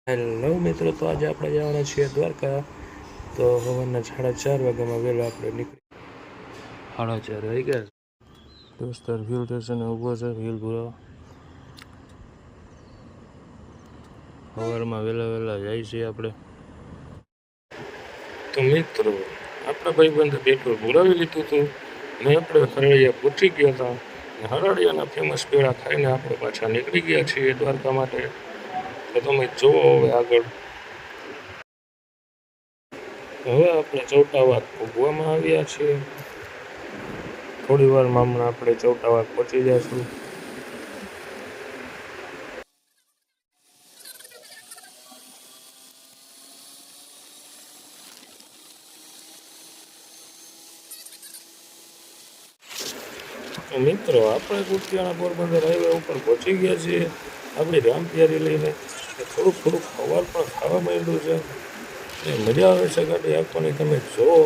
Hello મિત્રો, તો આજે આપણે જવાના છીએ દ્વારકા. તો સવારના 4:30 વાગ્યામાં વહેલા આપણે નીકળી. 4:30 વાગી ગયા. દોસ્તાર હિલ સ્ટેશને ઊભો છે, હિલ પૂરા સવારમાં વહેલા જાય છીએ આપણે. તો મિત્રો, આપણા ભાઈબંધે પેટ્રોલ પુરાવી લીધું હતું ને આપણે હરળિયા પહોંચી ગયા હતા. હરળિયાના ફેમસ પેડા ખાઈને આપણે પાછા નીકળી ગયા છીએ દ્વારકા માટે. તો તમે જુઓ હવે આગળ. હવે આપણે ચૌટાવાગ ભોગવામાં આવ્યા છીએ. થોડી વારમાં હમણાં આપણે ચૌટાવાગ પહોંચી જઈશું. મિત્રો, આપણે કુતિયાણા પોરબંદર હાઈવે ઉપર પહોંચી ગયા છીએ આપણી રામપિયારી લઈને. થોડુંક સવાર પણ ખાવા માંડ્યું છે. મજા આવે છે ગાડી આપવાની, તમે જુઓ.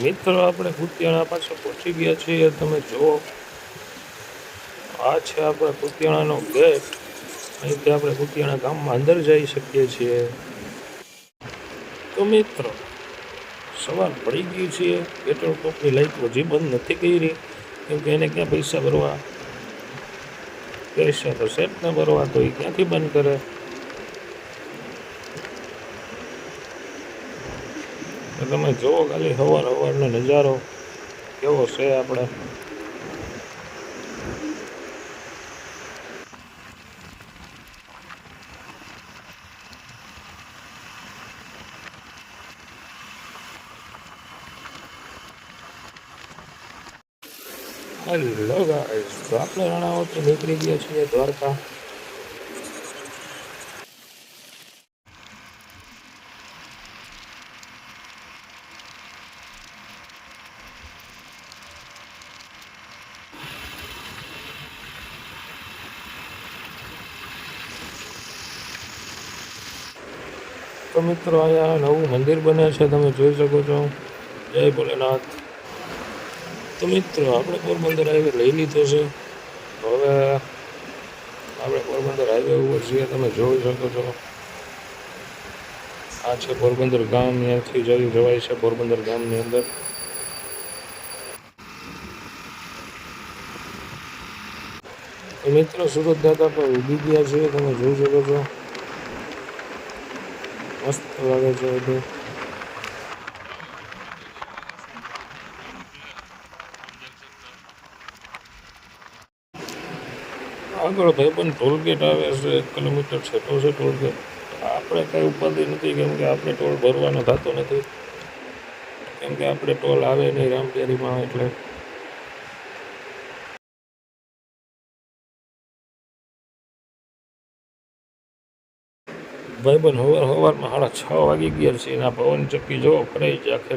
મિત્રો, આપણે કુતિયાણા પાસે પહોંચી ગયા છીએ. તમે જુઓ, આ છે આપણે કુતિયાણાનો ગેટ. અહીંથી આપણે કુતિયાણા ગામમાં અંદર જઈ શકીએ છીએ. તો મિત્રો, સવાર પડી ગઈ છે. પેટ્રોલ પંપની લાઈટ હજી બંધ નથી કરી, કેમ કે એને ક્યાં પૈસા ભરવા, પૈસા તો સેટને ભરવા, તો એ ક્યાંથી બંધ કરે. તો તમે જુઓ ખાલી સવારનો નજારો કેવો છે આપણે. હેલો ગાઈસ, તો આપણે રાણાવથી નીકળી ગયા છીએ દ્વારકા. તો મિત્રો, અહીંયા નવું મંદિર બને છે, તમે જોઈ શકો છો. જય ભોલેનાથ. તો મિત્રો, આપણે પોરબંદર હાઈવે લઈ લીધો છે. હવે આપણે પોરબંદર હાઈવે ઉપર છીએ, તમે જોઈ શકો છો. આ છે પોરબંદર ગામ. ત્યાંથી જવાય છે પોરબંદર ગામની અંદર. તો મિત્રો, સુરત દાદા પર ઉભી ગયા છીએ, તમે જોઈ શકો છો. મસ્ત લાગે છે બધું. આગળ ભાઈ પણ ટોલગેટ આવે છે. 1 કિલોમીટર છેટો છે ટોલગેટ. આપણે કંઈ ઉપાધિ નથી, કેમ કે આપણે ટોલ ભરવાનો થતો નથી, કેમ કે આપણે ટોલ આવે નહીં રામપેરીમાં. એટલે ભાઈબંધ સવારમાં 6:30 વાગી ગયા છે. એના પવન ચક્કી જો ફરાઈ જાય આખે.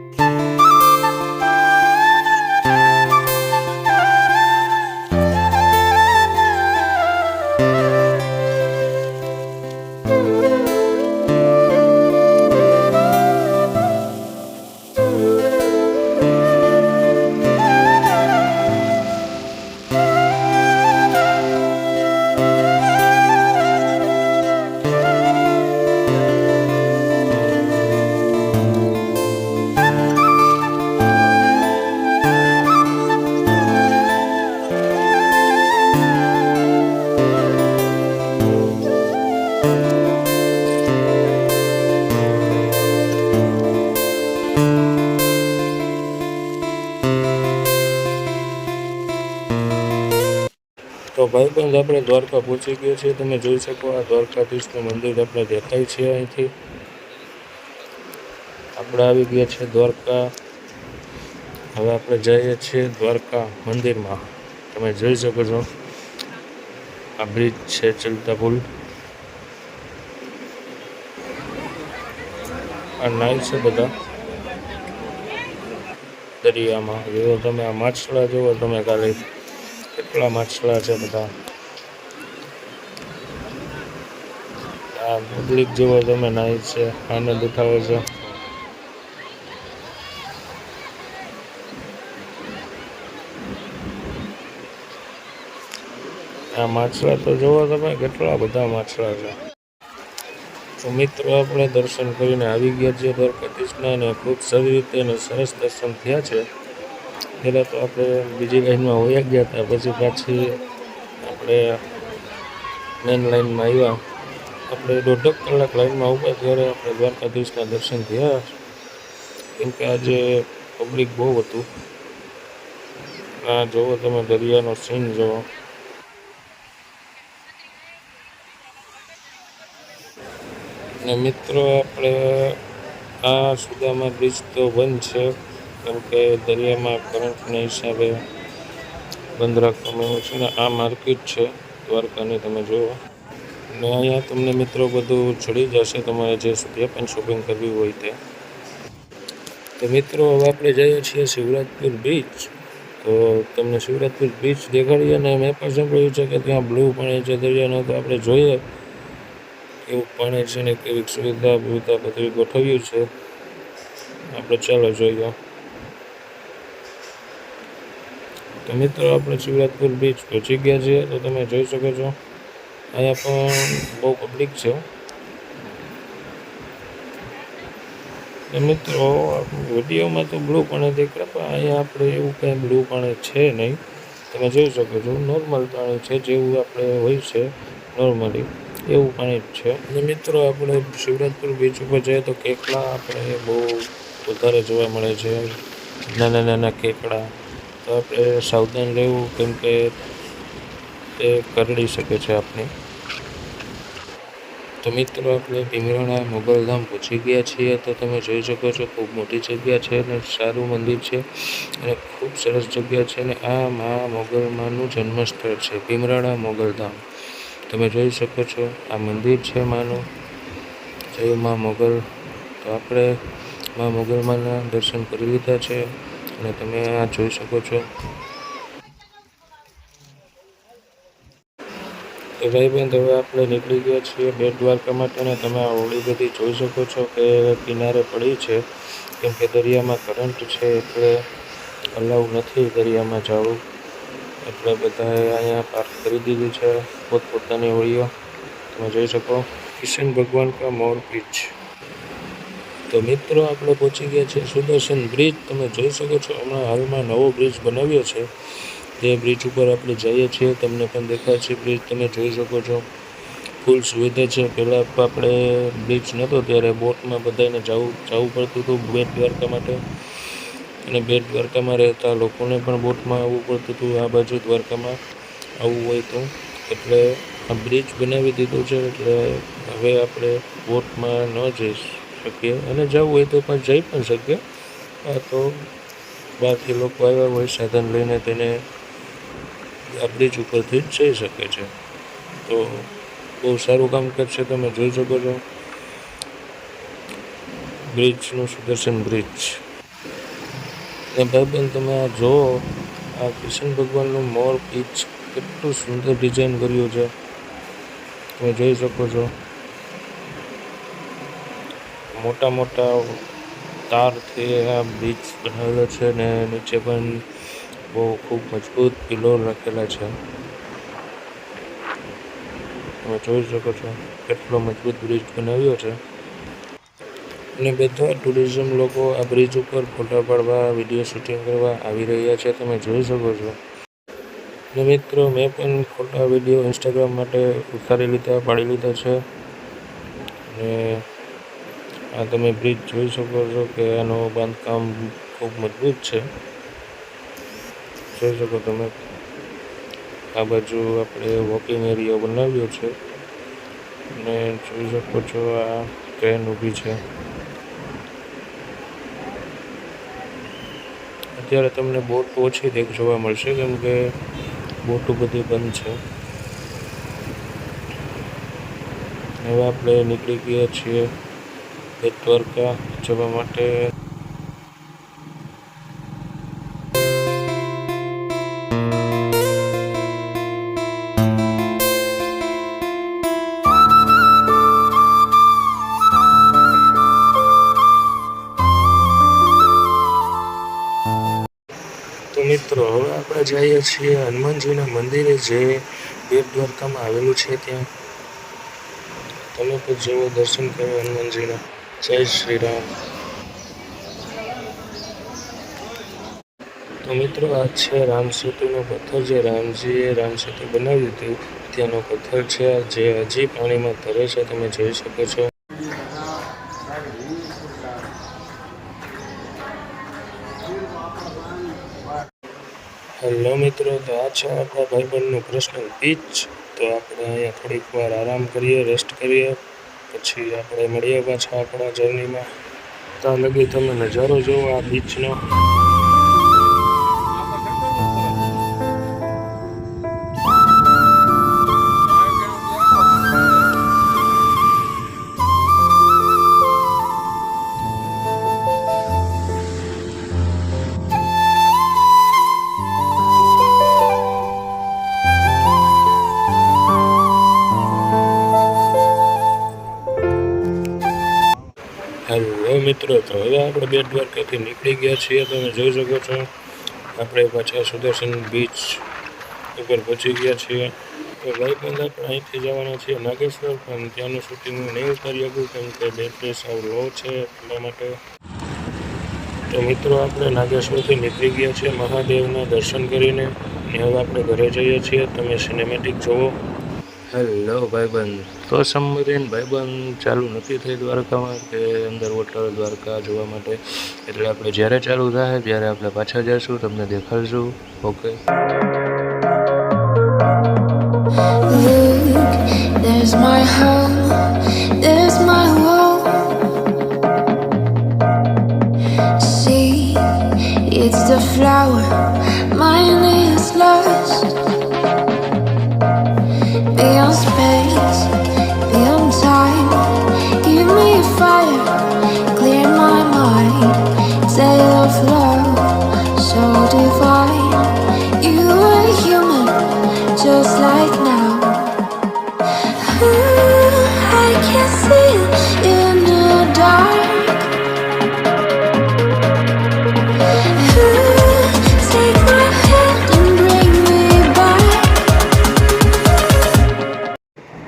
તો ભાઈબંધ, આપણે દ્વારકા પહોંચી ગયા છીએ. તમે જોઈ શકો, આ દ્વારકાધીશનું મંદિર આપણે દેખાય છે અહીંથી. આપણે આવી ગયા છીએ દ્વારકા. હવે આપણે જઈએ છીએ દ્વારકા મંદિરમાં. તમે જોઈ શકો છો, આ બ્રિજ છે, ચલતા પુલ. આ નાય છે બધા દરિયામાં. જો તમે આ માછલા જુઓ તમે ખાલી કેટલા માછલા છે બધા. આ પબ્લિક જેવો તમે નાય છે, આનંદ ઉઠાવે છે. આ માછલા તો જુઓ તમે કેટલા બધા માછલા છે. તો મિત્રો આપણે દર્શન કરીને આવી ગયા છીએ દ્વારકાધીશના, અને ખૂબ સારી રીતે અને સરસ દર્શન થયા છે. પહેલાં તો આપણે બીજી લાઈનમાં વયા ગયા હતા, પછી પાછી આપણે મેન લાઈનમાં આવ્યા. આપણે 1.5 કલાક લાઈનમાં ઊભા ત્યારે આપણે દ્વારકાધીશના દર્શન થયા, કેમ કે આજે પબ્લિક બહુ હતું. આ જુઓ તમે દરિયાનો સીન જુઓ. ને મિત્રો આપણે આ સુદામા બ્રિજ તો બંધ છે, કેમ કે દરિયામાં કરંટના હિસાબે બંધ રાખવામાં આવ્યો છે. ને આ માર્કેટ છે દ્વારકાની, તમે જુઓ. ને અહીંયા તમને મિત્રો બધું ચડી જશે, તમારે જે પણ શોપિંગ કરવી હોય તે. તો મિત્રો હવે આપણે જઈએ છીએ શિવરાજપુર બીચ. તો તમને શિવરાજપુર બીચ દેખાડીએ, અને મેં પણ સાંભળ્યું છે કે ત્યાં બ્લુ પાણી છે દરિયાનો. તો આપણે જોઈએ કેવું પાણી છે ને કેવી સુવિધા બધું ગોઠવ્યું છે. આપણે ચાલો જોઈએ. તો મિત્રો આપણે શિવરાજપુર બીચ પહોંચી ગયા છીએ. તો તમે જોઈ શકો છો અહીંયા પણ બહુ પબ્લિક છે. મિત્રો વિડીયોમાં તો બ્લુ પાણી દેખાય, પણ અહીંયા આપણે એવું કંઈ બ્લુ પાણી છે નહીં. તમે જોઈ શકો છો નોર્મલ પાણી છે, જેવું આપણે હોય છે નોર્મલી એવું પાણી જ છે. અને મિત્રો આપણે શિવરાજપુર બીચ ઉપર જઈએ તો કેકડા આપણે બહુ વધારે જોવા મળે છે, નાના નાના કેકડા. તો આપણે સાવધાન રહેવું, કેમ કે તે કરડી શકે છે આપને. તો મિત્રો આપણે ભીમરાણા મોગલધામ પહોંચી ગયા છીએ. તો તમે જોઈ શકો છો ખૂબ મોટી જગ્યા છે અને સારું મંદિર છે, અને ખૂબ સરસ જગ્યા છે. અને આ મા મોગલમાનું જન્મસ્થળ છે, ભીમરાણા મોગલધામ. તમે જોઈ શકો છો આ મંદિર છે માનું, જય મા મોગલ. તો આપણે મા મોગલમાના દર્શન કરી લીધા છે, અને તમે આ જોઈ શકો છો. તો ભાઈબંધ હવે આપણે નીકળી ગયા છીએ બેટ દ્વારકા માટે, અને તમે આ હોળી બધી જોઈ શકો છો કે કિનારે પડી છે, કેમ કે દરિયામાં કરંટ છે એટલે અલાઉ નથી દરિયામાં જવું. એટલે બધાએ અહીંયા પાર્ક કરી દીધી છે પોતપોતાની હોળીઓ. તમે જોઈ શકો કિશન ભગવાન કા મોર બીચ. તો મિત્રો આપણે પહોંચી ગયા છીએ સુદર્શન બ્રિજ. તમે જોઈ શકો છો હમણાં હાલમાં નવો બ્રિજ બનાવ્યો છે, તે બ્રિજ ઉપર આપણે જઈએ છીએ. તમને પણ દેખાય છે બ્રિજ, તમે જોઈ શકો છો. ફૂલ સુવિધા છે. પહેલાં આપણે બ્રિજ નહોતો ત્યારે બોટમાં બધાને જવું પડતું હતું બેટ દ્વારકા માટે, અને બેટ દ્વારકામાં રહેતા લોકોને પણ બોટમાં આવવું પડતું હતું આ બાજુ દ્વારકામાં આવવું હોય તો. એટલે આ બ્રિજ બનાવી દીધું છે, એટલે હવે આપણે બોટમાં ન જઈ શકીએ, અને જવું હોય તો પણ જઈ પણ શકીએ. આ તો બહારથી લોકો આવ્યા હોય સાધન લઈને, તેને આ બ્રિજ ઉપરથી જ જઈ શકે છે. તો બહુ સારું કામકાજ છે. તમે જોઈ શકો છો બ્રિજનું, સુદર્શન બ્રિજ. અને ભાઈબંધ તમે આ જુઓ, આ કૃષ્ણ ભગવાનનું મોર બીચ કેટલું સુંદર ડિઝાઇન કર્યું છે, તમે જોઈ શકો છો. મોટા મોટા તારથી આ બ્રિજ બનાવેલો છે, ને નીચે પણ બહુ ખૂબ મજબૂત પિલોર રાખેલા છે. તમે જોઈ શકો છો કેટલો મજબૂત બ્રિજ બનાવ્યો છે. અને બધા ટુરિઝમ લોકો આ બ્રિજ ઉપર ફોટા પાડવા, વિડીયો શૂટિંગ કરવા આવી રહ્યા છે, તમે જોઈ શકો છો. અને મિત્રો મેં પણ ફોટા વિડીયો ઇન્સ્ટાગ્રામ માટે ઉતારી લીધા, પાડી લીધા છે. અને આ તમે બ્રિજ જોઈ શકો છો કે આનું બાંધકામ ખૂબ મજબૂત છે, જોઈ શકો તમે. આ બાજુ આપણે વોકિંગ એરિયા બનાવ્યો છે, અને જોઈ શકો છો આ ટ્રેન ઊભી છે. અત્યારે તમને બોટ ઓછી જોવા મળશે, કેમ કે બોટો બધી બંધ છે. હવે આપણે નીકળી ગયા છીએ બેટ દ્વારકા જવા માટે. તો મિત્રો હવે આપણે જઈએ છીએ હનુમાનજીના મંદિરે, જે બેટ દ્વારકામાં આવેલું છે. ત્યાં તમે પણ જેવો દર્શન કરો હનુમાનજીના. જય શ્રી રામ. તો મિત્રો આ છે રામ સેતુનો પથ્થર, જે રામજીએ રામ સેતુ બનાવ્યું હતું ત્યાંનો પથ્થર છે, જે હજી પાણીમાં તરે છે, તમે જોઈ શકો છો. હેલો મિત્રો, તો આ છે આપણા ભાઈબંધનું પર્સનલ બીચ. તો આપણે અહીંયા થોડીક વાર આરામ કરીએ, રેસ્ટ કરીએ, પછી આપણે મળીએ પાછા આપણા જર્નીમાં. ત્યાં લગી તમે નજારો જોવો આ બીચનો. હેલો મિત્રો, તો હવે આપણે બેટ દ્વારકાથી નીકળી ગયા છીએ. તમે જોઈ શકો છો આપણે પાછા સુદર્શન બીચ ઉપર પહોંચી ગયા છીએ. તો ભાઈબંધ આપણે અહીંથી જવાના છીએ નાગેશ્વર, પણ ત્યાંનું શૂટિંગ હું નહીં ઉતારી શકું કેમ કે બેટરી સાવ લો છે, એટલા માટે. તો મિત્રો આપણે નાગેશ્વરથી નીકળી ગયા છીએ મહાદેવના દર્શન કરીને, અને હવે આપણે ઘરે જઈએ છીએ. તમે સિનેમેટિક જુઓ. હેલો ભાઈબંધ, તો સબમરીન ભાઈબંધ ચાલુ નથી થઈ દ્વારકામાં, કે અંદર વોટર દ્વારકા જોવા માટે. એટલે આપણે જ્યારે ચાલુ થાય ત્યારે આપણે પાછા જઈશું, તમને દેખાડશું. Okay. There's my home, there's my world. See, it's the flower, mine is lost. Beyond space, beyond time, give me a fire, clear my mind. Tale of love, so divine. You are human, just like now. I can see it in the dark. Take my hand and bring me back.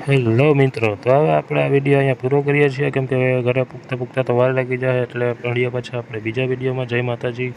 Hello મિત્રો, તો હવે આપણે આ video અહીંયા પૂરો કરીએ છીએ, કેમ કે ઘરે પૂગતા તો વાર લાગી જાય. એટલે મળીએ પાછા આપણે બીજા વિડીયોમાં. જય માતાજી.